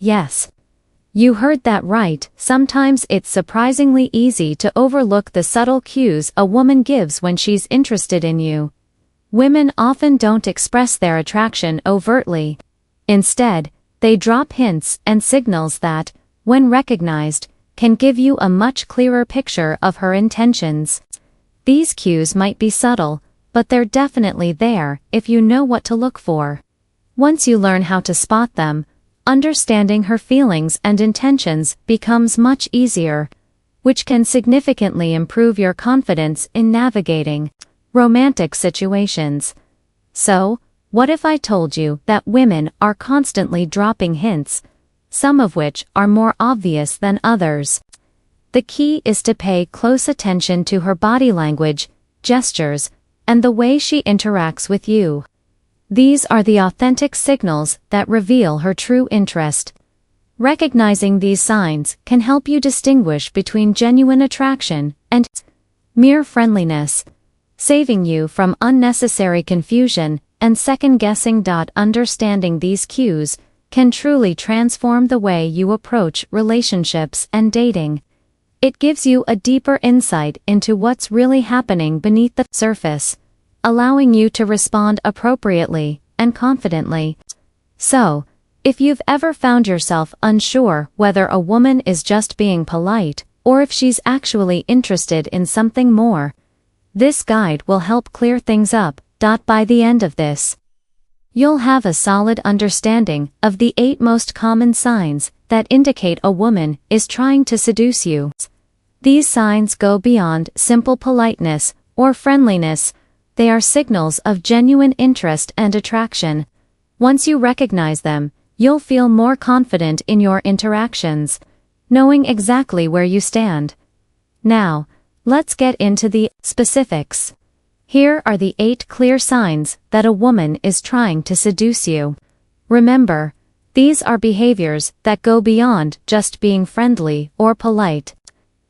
Yes. You heard that right. Sometimes it's surprisingly easy to overlook the subtle cues a woman gives when she's interested in you. Women often don't express their attraction overtly. Instead, they drop hints and signals that, when recognized, can give you a much clearer picture of her intentions. These cues might be subtle, but they're definitely there if you know what to look for. Once you learn how to spot them, understanding her feelings and intentions becomes much easier, which can significantly improve your confidence in navigating romantic situations. So, what if I told you that women are constantly dropping hints, some of which are more obvious than others? The key is to pay close attention to her body language, gestures, and the way she interacts with you. These are the authentic signals that reveal her true interest. Recognizing these signs can help you distinguish between genuine attraction and mere friendliness, saving you from unnecessary confusion and second-guessing. Understanding these cues can truly transform the way you approach relationships and dating. It gives you a deeper insight into what's really happening beneath the surface, allowing you to respond appropriately and confidently. So, if you've ever found yourself unsure whether a woman is just being polite or if she's actually interested in something more, this guide will help clear things up. By the end of this, you'll have a solid understanding of the 8 most common signs that indicate a woman is trying to seduce you. These signs go beyond simple politeness or friendliness. They are signals of genuine interest and attraction. Once you recognize them, you'll feel more confident in your interactions, knowing exactly where you stand. Now, let's get into the specifics. Here are the 8 clear signs that a woman is trying to seduce you. Remember, these are behaviors that go beyond just being friendly or polite.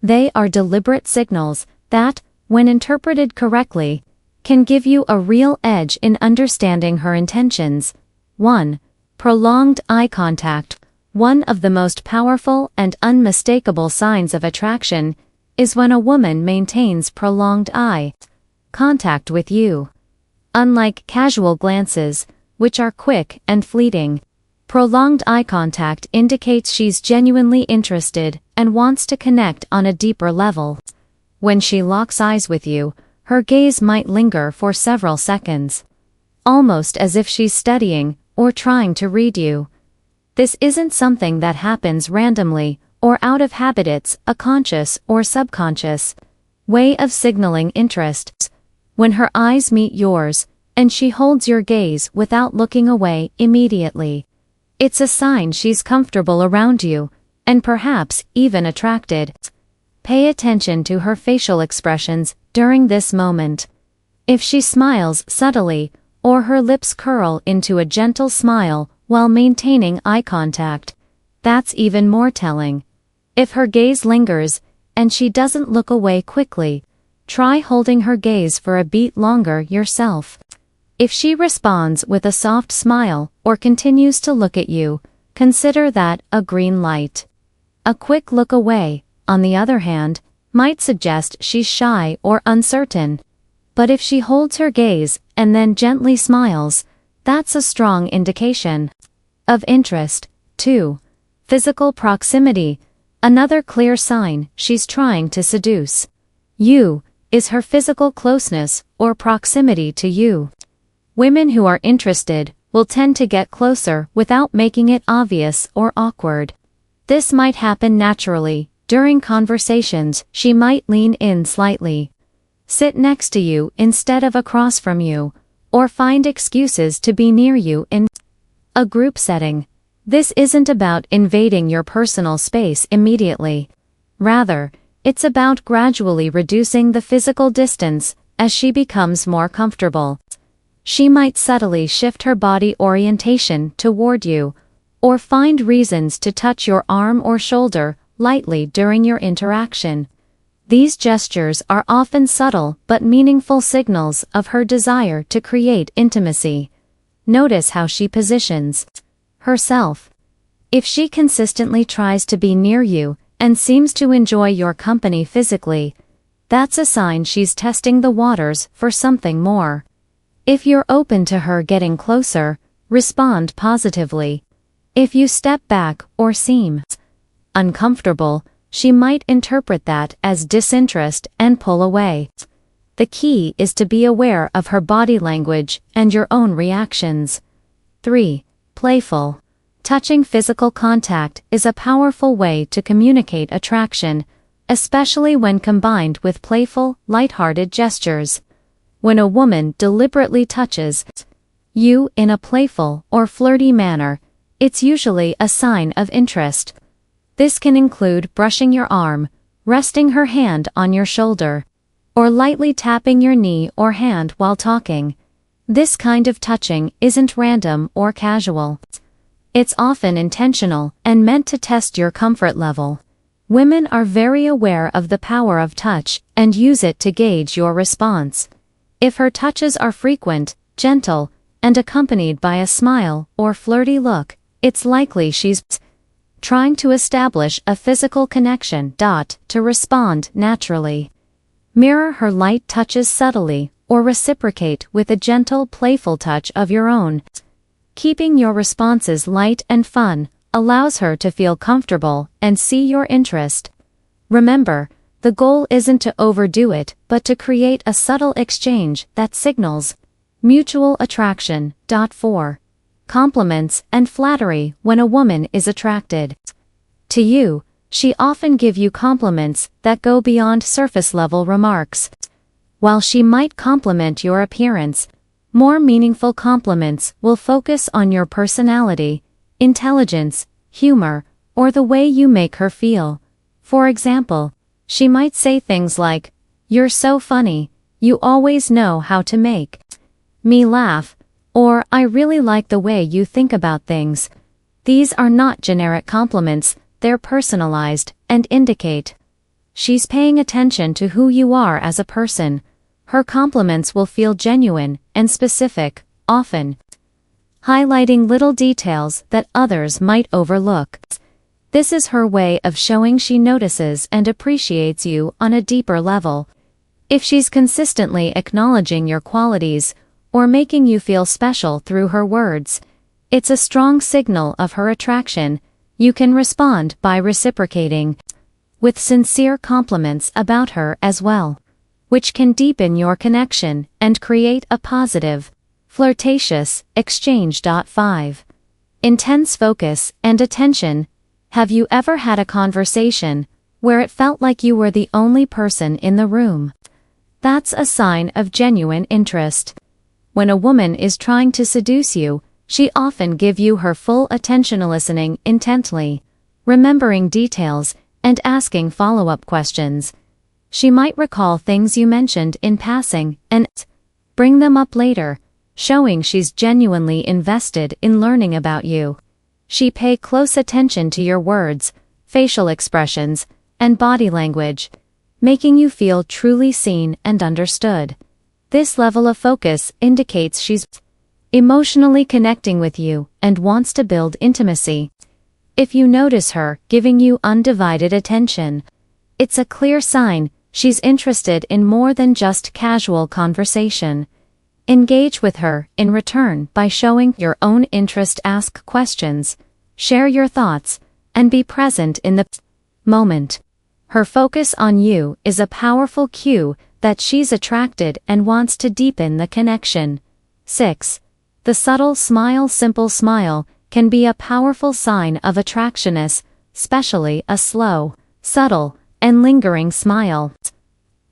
They are deliberate signals that, when interpreted correctly, can give you a real edge in understanding her intentions. 1. Prolonged eye contact. One of the most powerful and unmistakable signs of attraction is when a woman maintains prolonged eye contact with you. Unlike casual glances, which are quick and fleeting, prolonged eye contact indicates she's genuinely interested and wants to connect on a deeper level. When she locks eyes with you, her gaze might linger for several seconds, almost as if she's studying or trying to read you. This isn't something that happens randomly or out of habit. It's a conscious or subconscious way of signaling interest. When her eyes meet yours, and she holds your gaze without looking away immediately, it's a sign she's comfortable around you, and perhaps even attracted. Pay attention to her facial expressions during this moment. If she smiles subtly, or her lips curl into a gentle smile while maintaining eye contact, that's even more telling. If her gaze lingers, and she doesn't look away quickly, try holding her gaze for a beat longer yourself. If she responds with a soft smile or continues to look at you, consider that a green light. A quick look away, on the other hand, might suggest she's shy or uncertain. But if she holds her gaze and then gently smiles, that's a strong indication of interest. 2. Physical proximity. Another clear sign she's trying to seduce you is her physical closeness or proximity to you. Women who are interested will tend to get closer without making it obvious or awkward. This might happen naturally. During conversations, she might lean in slightly, sit next to you instead of across from you, or find excuses to be near you in a group setting. This isn't about invading your personal space immediately. Rather, it's about gradually reducing the physical distance as she becomes more comfortable. She might subtly shift her body orientation toward you, or find reasons to touch your arm or shoulder lightly during your interaction. These gestures are often subtle but meaningful signals of her desire to create intimacy. Notice how she positions herself If she consistently tries to be near you and seems to enjoy your company physically, that's a sign she's testing the waters for something more. If you're open to her getting closer, respond positively. If you step back or seem uncomfortable, she might interpret that as disinterest and pull away. The key is to be aware of her body language and your own reactions. 3. Playful. Touching physical contact is a powerful way to communicate attraction, especially when combined with playful, lighthearted gestures. When a woman deliberately touches you in a playful or flirty manner, it's usually a sign of interest. This can include brushing your arm, resting her hand on your shoulder, or lightly tapping your knee or hand while talking. This kind of touching isn't random or casual. It's often intentional and meant to test your comfort level. Women are very aware of the power of touch and use it to gauge your response. If her touches are frequent, gentle, and accompanied by a smile or flirty look, it's likely she's trying to establish a physical connection. To respond naturally. Mirror her light touches subtly, or reciprocate with a gentle, playful touch of your own. Keeping your responses light and fun allows her to feel comfortable and see your interest. Remember, the goal isn't to overdo it, but to create a subtle exchange that signals mutual attraction. 4. Compliments and flattery. When a woman is attracted to you, she often gives you compliments that go beyond surface-level remarks. While she might compliment your appearance, more meaningful compliments will focus on your personality, intelligence, humor, or the way you make her feel. For example, she might say things like, "You're so funny, you always know how to make me laugh," or "I really like the way you think about things." These are not generic compliments, they're personalized, and indicate she's paying attention to who you are as a person. Her compliments will feel genuine and specific, often highlighting little details that others might overlook. This is her way of showing she notices and appreciates you on a deeper level. If she's consistently acknowledging your qualities or making you feel special through her words, it's a strong signal of her attraction. You can respond by reciprocating with sincere compliments about her as well, which can deepen your connection and create a positive, flirtatious exchange. 5. Intense focus and attention. Have you ever had a conversation where it felt like you were the only person in the room? That's a sign of genuine interest. When a woman is trying to seduce you, she often gives you her full attention, listening intently, remembering details, and asking follow-up questions. She might recall things you mentioned in passing and bring them up later, showing she's genuinely invested in learning about you. She pays close attention to your words, facial expressions, and body language, making you feel truly seen and understood. This level of focus indicates she's emotionally connecting with you and wants to build intimacy. If you notice her giving you undivided attention, it's a clear sign she's interested in more than just casual conversation. Engage with her in return by showing your own interest. Ask questions, share your thoughts, and be present in the moment. Her focus on you is a powerful cue that she's attracted and wants to deepen the connection. 6. The subtle smile. Simple smile can be a powerful sign of attractionness, especially a slow, subtle, and lingering smile.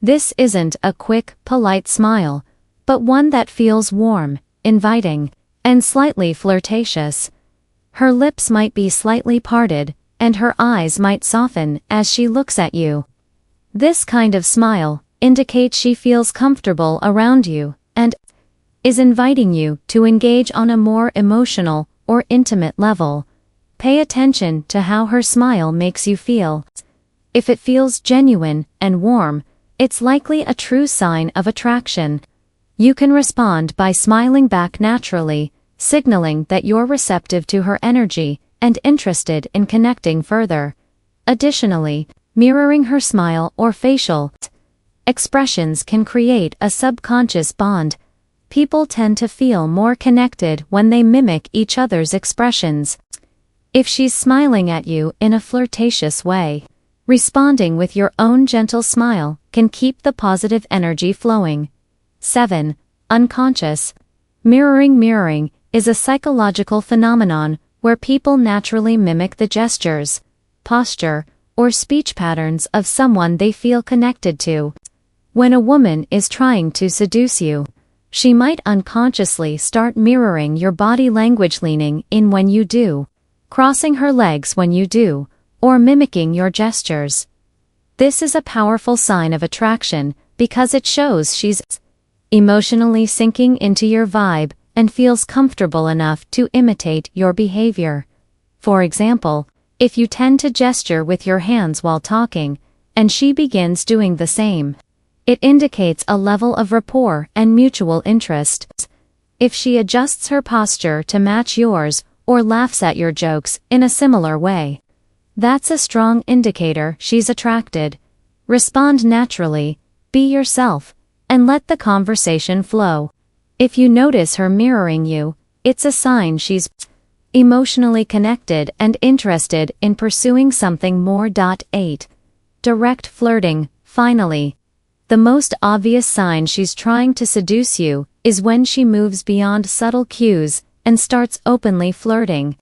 This isn't a quick, polite smile, but one that feels warm, inviting, and slightly flirtatious. Her lips might be slightly parted, and her eyes might soften as she looks at you. This kind of smile indicates she feels comfortable around you and is inviting you to engage on a more emotional or intimate level. Pay attention to how her smile makes you feel. If it feels genuine and warm, it's likely a true sign of attraction. You can respond by smiling back naturally, signaling that you're receptive to her energy and interested in connecting further. Additionally, mirroring her smile or facial expressions can create a subconscious bond. People tend to feel more connected when they mimic each other's expressions. If she's smiling at you in a flirtatious way, responding with your own gentle smile can keep the positive energy flowing. 7. Unconscious. Mirroring is a psychological phenomenon where people naturally mimic the gestures, posture, or speech patterns of someone they feel connected to. When a woman is trying to seduce you, she might unconsciously start mirroring your body language, leaning in when you do, crossing her legs when you do, or mimicking your gestures. This is a powerful sign of attraction because it shows she's emotionally sinking into your vibe and feels comfortable enough to imitate your behavior. For example, if you tend to gesture with your hands while talking, and she begins doing the same, it indicates a level of rapport and mutual interest. If she adjusts her posture to match yours or laughs at your jokes in a similar way, that's a strong indicator she's attracted. Respond naturally, be yourself, and let the conversation flow. If you notice her mirroring you, it's a sign she's emotionally connected and interested in pursuing something more. 8. Direct flirting. Finally, the most obvious sign she's trying to seduce you is when she moves beyond subtle cues and starts openly flirting.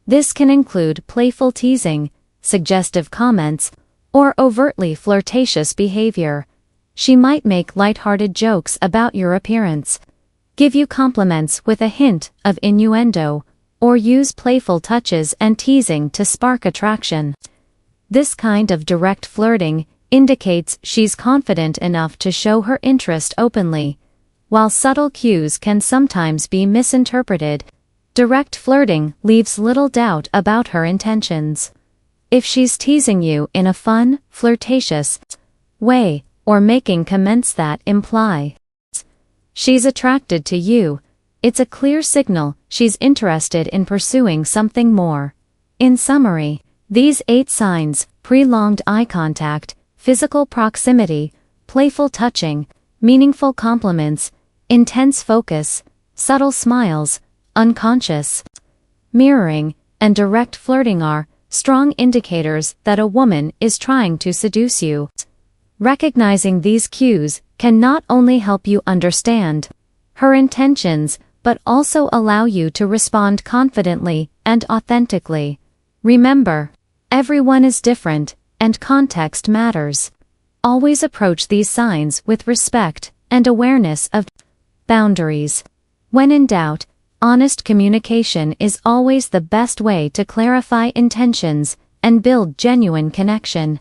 This can include playful teasing, suggestive comments, or overtly flirtatious behavior. She might make lighthearted jokes about your appearance, give you compliments with a hint of innuendo, or use playful touches and teasing to spark attraction. This kind of direct flirting indicates she's confident enough to show her interest openly. While subtle cues can sometimes be misinterpreted, direct flirting leaves little doubt about her intentions. If she's teasing you in a fun, flirtatious way, or making comments that imply she's attracted to you, it's a clear signal she's interested in pursuing something more. In summary, these 8 signs: prolonged eye contact, physical proximity, playful touching, meaningful compliments, intense focus, subtle smiles, unconscious mirroring, and direct flirting are strong indicators that a woman is trying to seduce you. Recognizing these cues can not only help you understand her intentions, but also allow you to respond confidently and authentically. Remember, everyone is different, and context matters. Always approach these signs with respect and awareness of boundaries. When in doubt, honest communication is always the best way to clarify intentions and build genuine connection.